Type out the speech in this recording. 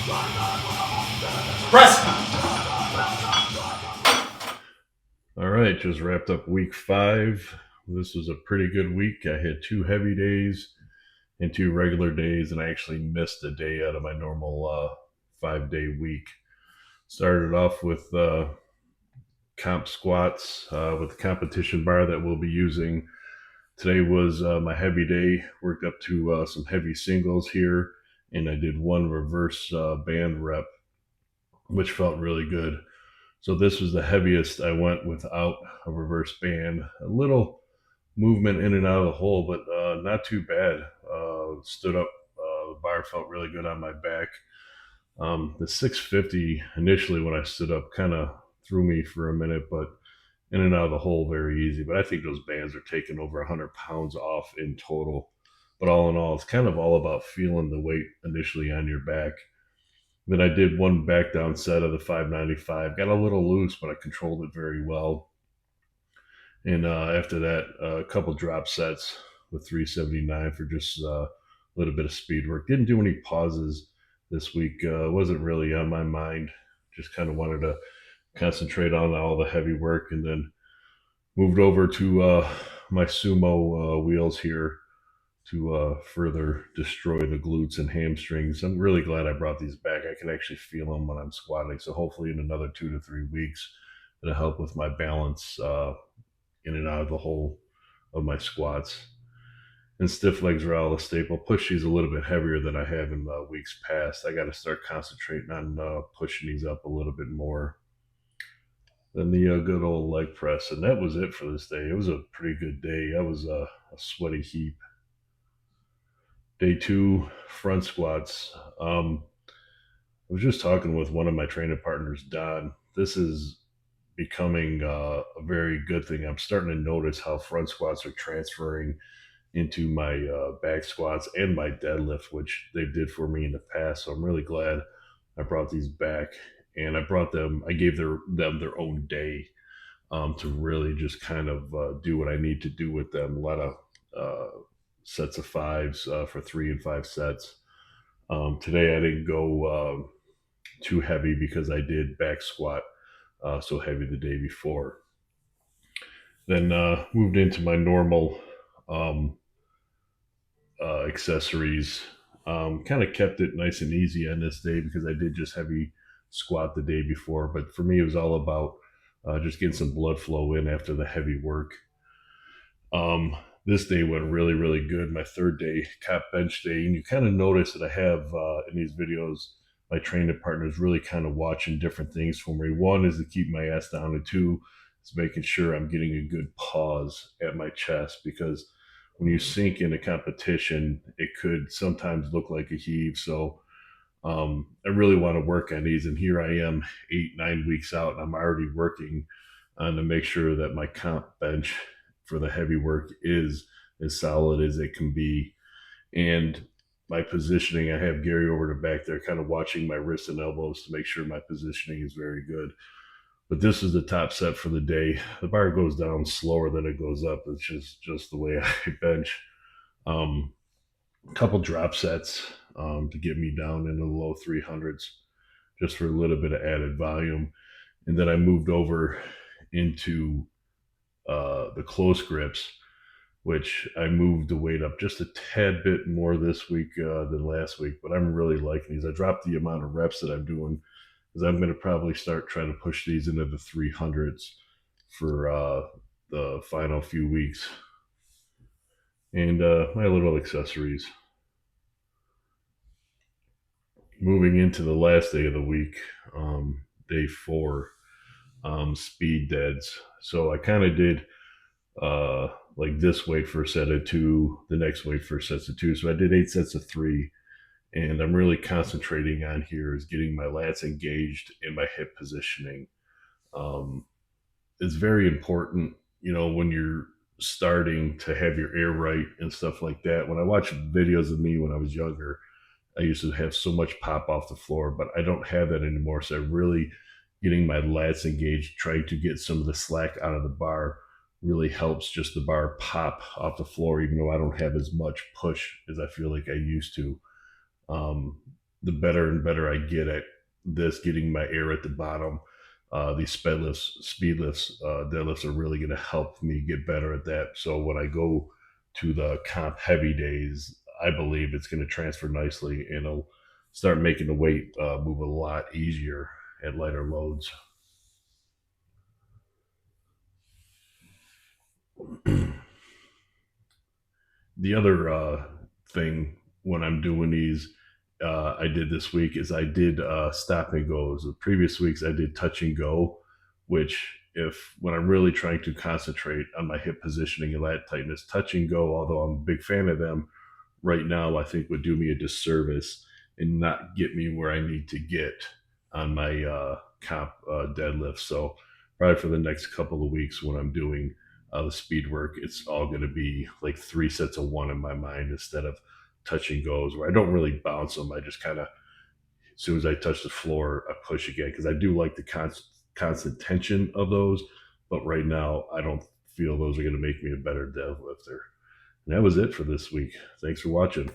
Press. All right, just wrapped up week 5. This was a pretty good week. I had 2 heavy days and 2 regular days, and I actually missed a day out of my normal 5-day week. Started off with comp squats with the competition bar that we'll be using. Today was my heavy day. Worked up to some heavy singles here, and I did one reverse band rep, which felt really good. So this was the heaviest I went without a reverse band. A little movement in and out of the hole, but not too bad. Stood up. The bar felt really good on my back. The 650 initially when I stood up kind of threw me for a minute, but in and out of the hole very easy. But I think those bands are taking over 100 pounds off in total. But all in all, it's kind of all about feeling the weight initially on your back. Then I did one back down set of the 595. Got a little loose, but I controlled it very well. And after that, a couple drop sets with 379 for just a little bit of speed work. Didn't do any pauses this week. Wasn't really on my mind. Just kind of wanted to concentrate on all the heavy work, and then moved over to my sumo wheels here to further destroy the glutes and hamstrings. I'm really glad I brought these back. I can actually feel them when I'm squatting. So hopefully in another 2 to 3 weeks, it'll help with my balance in and out of the hole of my squats. And stiff legs are all a staple. Push these a little bit heavier than I have in weeks past. I got to start concentrating on pushing these up a little bit more than the good old leg press. And that was it for this day. It was a pretty good day. I was a sweaty heap. Day 2, front squats. I was just talking with one of my training partners, Don. This is becoming a very good thing. I'm starting to notice how front squats are transferring into my back squats and my deadlift, which they did for me in the past. So I'm really glad I brought these back, and I brought them. I gave them their own day to really just kind of do what I need to do with them. A lot of sets of fives for 3 and 5 sets. Today I didn't go too heavy because I did back squat so heavy the day before. Then moved into my normal um, accessories. Kind of kept it nice and easy on this day because I did just heavy squat the day before. But for me, it was all about just getting some blood flow in after the heavy work. This day went really, really good. My third day, cap bench day, and you kind of notice that I have in these videos, my training partners really kind of watching different things for me. One is to keep my ass down, and two is making sure I'm getting a good pause at my chest, because when you sink in a competition, it could sometimes look like a heave. So I really want to work on these, and here I am 8, 9 weeks out, and I'm already working on to make sure that my comp bench for the heavy work is as solid as it can be. And my positioning, I have Gary over the back there kind of watching my wrists and elbows to make sure my positioning is very good. But this is the top set for the day. The bar goes down slower than it goes up. It's just the way I bench. Um, a couple drop sets to get me down in the low 300s, just for a little bit of added volume. And then I moved over into the close grips, which I moved the weight up just a tad bit more this week than last week. But I'm really liking these. I dropped the amount of reps that I'm doing because I'm going to probably start trying to push these into the 300s for the final few weeks. And my little accessories. Moving into the last day of the week, day 4, speed deads. So I kind of did like this weight for a set of 2, the next weight for sets of 2. So I did 8 sets of 3, and I'm really concentrating on here is getting my lats engaged and my hip positioning. Um, it's very important, when you're starting to have your air right and stuff like that. When I watch videos of me when I was younger, I used to have so much pop off the floor, but I don't have that anymore. So I'm really getting my lats engaged, trying to get some of the slack out of the bar really helps just the bar pop off the floor, even though I don't have as much push as I feel like I used to. Um, the better and better I get at this, getting my air at the bottom. These speed lifts, deadlifts are really going to help me get better at that. So when I go to the comp heavy days, I believe it's going to transfer nicely and it'll start making the weight move a lot easier at lighter loads. The other thing when I'm doing these, I did this week is I did stop and goes. The previous weeks I did touch and go, which if when I'm really trying to concentrate on my hip positioning and lat tightness, touch and go, although I'm a big fan of them, right now I think would do me a disservice and not get me where I need to get on my comp deadlift. So probably for the next couple of weeks when I'm doing the speed work, it's all going to be like three sets of one in my mind instead of touch and goes where I don't really bounce them. I just kind of, as soon as I touch the floor, I push again because I do like the constant tension of those. But right now, I don't feel those are going to make me a better deadlifter. And that was it for this week. Thanks for watching.